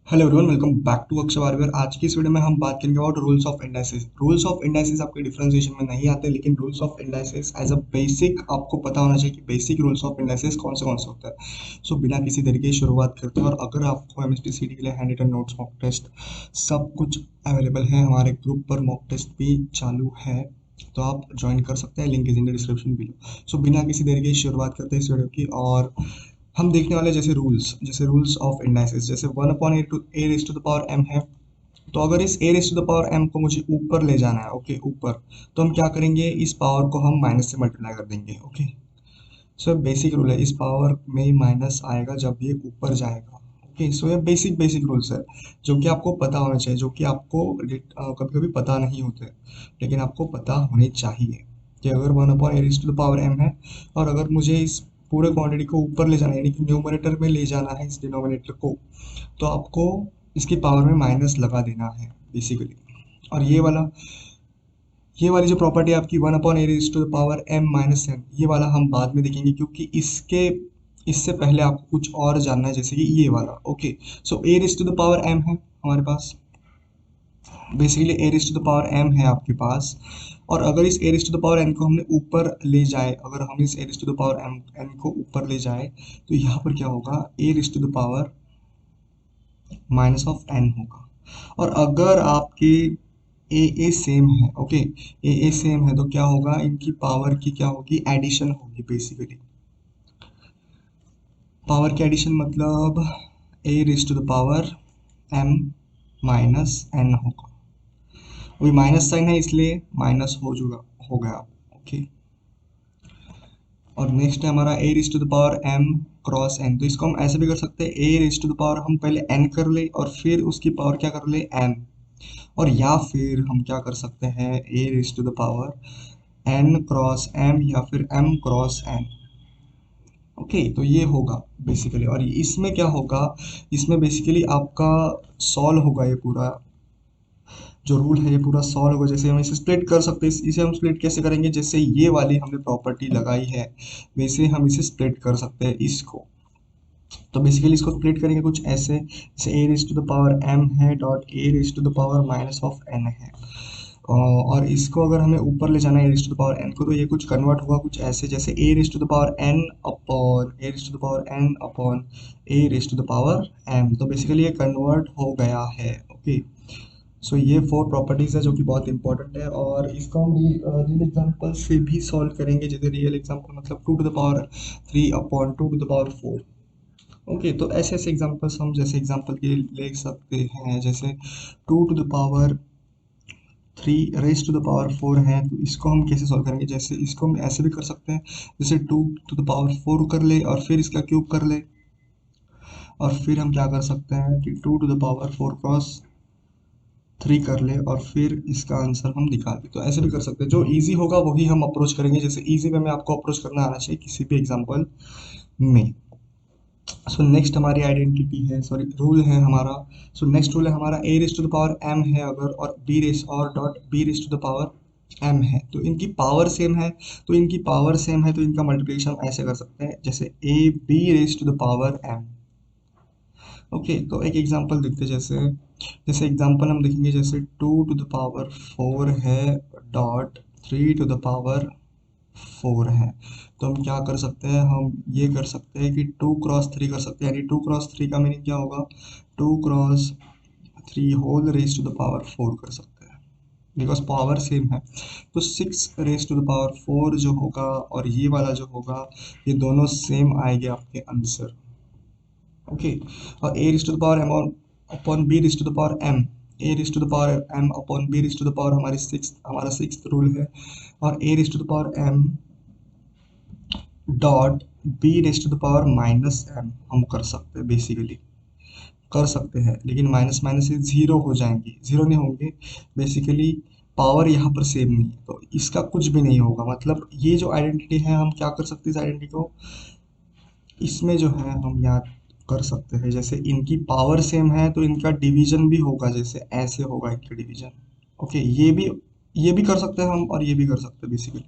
Hello everyone, welcome back to Akshay Warrier. आज की इस वीडियो में हम बात करेंगे about rules of indices. Rules of indices आपके डिफरेंशिएशन में नहीं आते, लेकिन rules of indices as a basic आपको पता होना चाहिए कि बेसिक रूल्स ऑफ इंडाइसिस कौन से होते हैं। सो बिना किसी तरीके की शुरुआत करते हैं। और अगर आपको एमएसटीसीटी के लिए hand written notes, mock test सब कुछ अवेलेबल है, हमारे ग्रुप पर मॉक टेस्ट भी चालू है, तो आप ज्वाइन कर सकते हैं। Link is in the description below. So बिना किसी तरीके की शुरुआत करते हैं इस वीडियो की, और हम देखने वाले जैसे रूल्स ऑफ इंडाइसिस। जैसे 1/a raise to the power m है, तो अगर इस a raise to the power m को मुझे ऊपर ले जाना है, ओके ऊपर, तो हम क्या करेंगे, इस पावर को हम माइनस से मल्टीप्लाई कर देंगे। ओके, सो बेसिक रूल है, इस पावर में माइनस आएगा जब ये ऊपर जाएगा। ओके, सो ये बेसिक बेसिक रूल्स है जो कि आपको पता होना चाहिए, जो कि आपको कभी कभी पता नहीं होते, लेकिन आपको पता होने चाहिए कि अगर 1/a raise to the power m है, और अगर मुझे इस पूरे क्वांटिटी को ऊपर ले जाना है, यानी कि न्यूमरेटर में ले जाना है इस डिनोमिनेटर को, तो आपको इसकी पावर में माइनस लगा देना है बेसिकली। और ये वाली जो प्रॉपर्टी आपकी 1/a raise to the power m - n, ये वाला हम बाद में देखेंगे, क्योंकि इससे पहले आपको कुछ और जानना है, जैसे कि ये वाला। Okay, so a raise to the power m है हमारे पास, basically a raise to the power m है आपके पास। और अगर इस a raise to the power n को हमने ऊपर ले जाए, अगर हम इस a raise to the power n को ऊपर ले जाए, तो यहाँ पर क्या होगा, a raise to the power minus of n होगा। और अगर आपके ए सेम है, ओके, ए सेम है, तो क्या होगा, इनकी पावर की क्या होगी, एडिशन होगी बेसिकली। पावर की एडिशन मतलब a raise to the power m minus n होगा। अभी माइनस साइन है इसलिए माइनस हो गया। ओके, और नेक्स्ट है हमारा a raise to the power m cross n। तो इसको हम ऐसे भी कर सकते हैं, a raise to the power हम पहले n कर ले और फिर उसकी पावर क्या कर ले, m। और या फिर हम क्या कर सकते हैं, a raise to the power n cross m या फिर m क्रॉस n। ओके, तो ये होगा बेसिकली। और इसमें क्या होगा, इसमें बेसिकली आपका सॉल्व होगा ये पूरा जो रूल है, ये पूरा सॉल्व होगा। जैसे हम इसे स्प्लिट कर सकते हैं, इसे हम स्प्लिट कैसे करेंगे, जैसे ये वाली हमने प्रॉपर्टी लगाई है वैसे हम इसे स्प्लिट कर सकते हैं इसको। तो बेसिकली इसको स्प्लिट करेंगे कुछ ऐसे, जैसे a raise to the power m है dot a raise to the power minus of n है। और इसको अगर हमें ऊपर ले जाना है a raise to the power n को, तो ये कुछ कन्वर्ट होगा कुछ ऐसे, जैसे a raise to the power n upon a raise to the power n upon a raise to the power m। तो बेसिकली ये कन्वर्ट हो गया है। ओके, सो ये 4 प्रॉपर्टीज है जो कि बहुत इंपॉर्टेंट है, और इसको हम रियल एग्जांपल से भी सॉल्व करेंगे। जैसे रियल एग्जांपल मतलब 2 to the power 3 upon 2 to the power 4। Okay, तो ऐसे ऐसे एग्जांपल्स हम जैसे एग्जांपल के लिए ले सकते हैं, जैसे 2 to the power 3 raise to the power 4 है, तो इसको हम कैसे सॉल्व करेंगे, जैसे इसको हम ऐसे भी कर सकते हैं, जैसे 2 टू द पावर 4 कर ले और फिर इसका क्यूब कर ले, और फिर हम क्या कर सकते हैं कि 2 टू द पावर 4 क्रॉस 3 कर ले और फिर इसका आंसर हम निकाल दें। तो ऐसे भी कर सकते हैं, जो इजी होगा वही हम अप्रोच करेंगे। जैसे इजी वे में आपको अप्रोच करना आना चाहिए किसी भी एग्जांपल में। सो नेक्स्ट हमारी आइडेंटिटी है, सॉरी रूल है हमारा। सो नेक्स्ट रूल है हमारा, a raise to the power m है अगर, और b रेज और dot b raise to the power m है, तो इनकी पावर सेम है, तो इनका मल्टीप्लिकेशन हम ऐसे कर सकते हैं, जैसे a b raise to the power m। Okay, तो एक एग्जांपल देखते हैं, जैसे जैसे एग्जांपल हम देखेंगे, जैसे 2 टू द पावर 4 है डॉट 3 टू द पावर 4 है। तो हम क्या कर सकते हैं, हम ये कर सकते हैं कि 2 क्रॉस 3 कर सकते हैं, यानी 2 क्रॉस 3 का मीनिंग क्या होगा, 2 cross 3 whole raise to the power 4 कर सकते हैं, बिकॉज पावर सेम है। तो 6 रेज टू द पावर 4 जो होगा और ये वाला जो होगा, ये दोनों सेम आएंगे आपके आंसर। ओके, और a raise to the power m upon b raise to the power m, a raise to the power m upon b raise to the power हमारा सिक्स्थ रूल है। और a raise to the power m dot b raise to the power minus m हम कर सकते हैं, basically कर सकते हैं, लेकिन माइनस माइनस से जीरो हो जाएंगे, जीरो नहीं होंगे बेसिकली, पावर यहाँ पर सेम नहीं है, तो इसका कुछ भी नहीं होगा। मतलब ये जो आइडेंटिटी है, हम क्या कर सकते हैं इस आइडेंटिटी को, इसमें जो है हम याद कर सकते हैं, जैसे इनकी पावर सेम है तो इनका डिवीजन भी होगा, जैसे ऐसे होगा इनका डिवीजन। ओके, ये भी कर सकते हैं हम, और ये भी कर सकते हैं बेसिकली,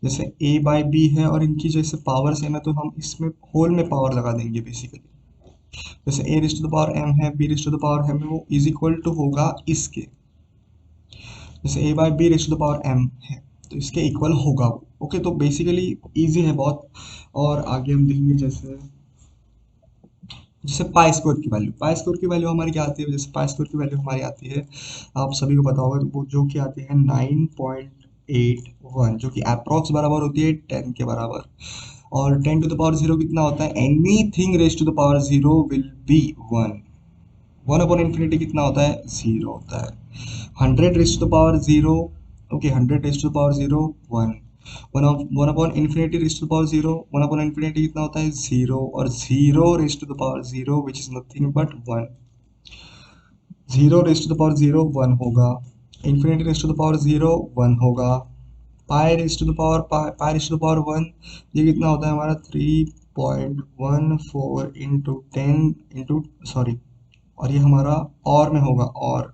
जैसे a बाई बी है और इनकी जैसे पावर सेम है, तो हम इसमें होल में पावर लगा देंगे बेसिकली। जैसे a raise to the power m है, b raise to the power m है, वो इज इक्वल टू होगा इसके, जैसे a by b raise to the power m है तो इसके इक्वल होगा वो। ओके, तो बेसिकली इजी है बहुत। और आगे हम देखेंगे जैसे जैसे पाई स्क्वायर की वैल्यू, पाई स्क्वायर की वैल्यू हमारी क्या आती है, जैसे पाई स्क्वायर की वैल्यू हमारी आती है, आप सभी को पता होगा, तो वो जो कि आती है 9.81, जो कि अप्रॉक्स बराबर होती है 10 के बराबर। और 10 टू द पावर जीरो कितना होता है, anything raise to the power zero will be 1। 1 upon infinity कितना होता है, जीरो होता है। 100 raise to the power zero, okay 100 raise to the power zero 1। One upon infinity raise to the power zero, one upon infinity कितना होता है, zero, और zero raise to the power zero which is nothing but one. Zero raise to the power zero one होगा, infinity raise to the power zero one होगा, pi raise to the power pi raise to the power one, ये कितना होता है हमारा 3.14 into 10 into sorry, और ये हमारा और में होगा, और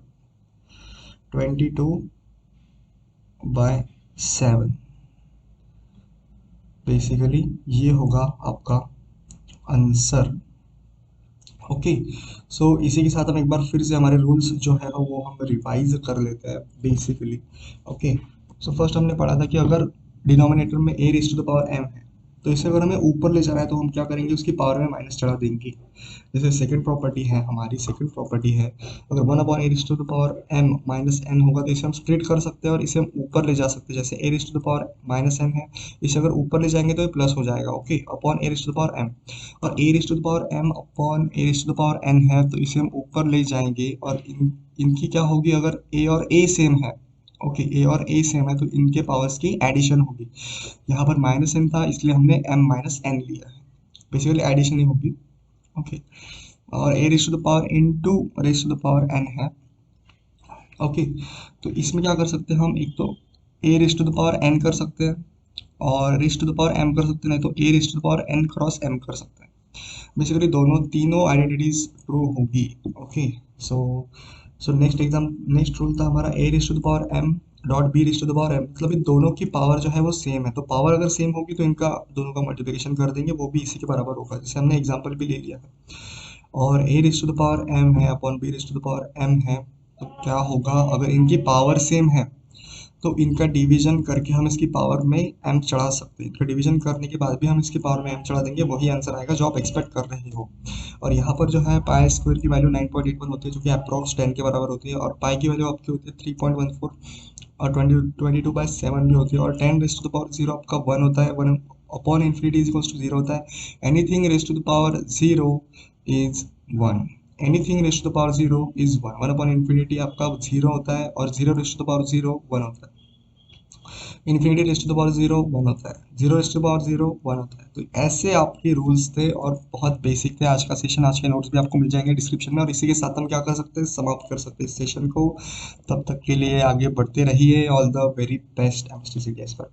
22/7। बेसिकली ये होगा आपका आंसर। ओके, सो इसी के साथ हम एक बार फिर से हमारे रूल्स जो है वो हम रिवाइज कर लेते हैं बेसिकली। ओके, सो फर्स्ट हमने पढ़ा था कि अगर डिनोमिनेटर में a raise to the power m है, तो इसे अगर हमें ऊपर ले जाना है तो हम क्या करेंगे, उसकी पावर में माइनस चढ़ा देंगे। जैसे सेकंड प्रॉपर्टी है हमारी, सेकंड प्रॉपर्टी है, अगर 1 upon a raise to the power m minus n होगा तो इसे हम स्प्लिट कर सकते हैं और इसे हम ऊपर ले जा सकते हैं। जैसे a raise to the power minus n है, इसे अगर ऊपर ले जाएंगे तो ये प्लस हो जाएगा, okay, upon a raise to the power m। और a raise to the power m upon a raise to the power n है, तो इसे हम ऊपर ले जाएंगे और इनकी क्या होगी, अगर a और a सेम है, ओके, a और a सेम है तो इनके पावर्स की एडिशन होगी। यहाँ पर माइनस n था इसलिए हमने m माइनस n लिया है, बेसिकली एडिशन ही होगी। ओके, और a raise to the power into raise to the power n है। ओके, तो इसमें क्या कर सकते हैं हम, एक तो a raise to the power n कर सकते हैं और raise to the power m कर सकते हैं, नहीं तो a raise to the power n cross m कर सकते हैं। बेसिकली दोनों तीनों आइडेंटिटीज प्रूव होगी। ओके, सो नेक्स्ट रूल था हमारा a raise to the power m dot b raise to the power m, मतलब इन दोनों की पावर जो है वो सेम है, तो पावर अगर सेम होगी तो इनका दोनों का मल्टीप्लिकेशन कर देंगे, वो भी इसी के बराबर होगा, जैसे हमने एग्जांपल भी ले लिया है। और a raise to the power m है upon b raise to the power m है, तो क्या होगा, अगर इनकी पावर सेम है तो इनका डिवीजन करके हम इसकी पावर में m चढ़ा सकते हैं, इनका डिवीजन करने के बाद भी हम इसकी पावर में m चढ़ा देंगे, वही आंसर आएगा जो आप एक्सपेक्ट कर रहे हो। और यहाँ पर जो है पाई स्क्वायर की वैल्यू 9.81 होती है, जो कि अप्रॉक्स 10 के बराबर होती है, और पाई की वैल्यू आपकी होती है 3.14, और 22/7 भी होती है, और 10 raise to the power zero आपका 1 होता है, 1 upon infinity is equals to 0 होता है। Anything raise to the power zero is 1, anything raise to the power zero is 1, 1 upon infinity आपका 0 होता है, और 0 raise to the power zero 1 होता है, infinity raise to the power zero 1 होता है, 0 raise to the power zero 1 होता है। तो ऐसे आपके रूल्स थे और बहुत बेसिक थे। आज का सेशन, आज के नोट्स भी आपको मिल जाएंगे डिस्क्रिप्शन में, और इसी के साथ हम क्या कर सकते हैं, समाप्त कर सकते हैं इस सेशन को। तब तक के लिए आगे बढ़ते रहिए। All the very best MST CDS पर।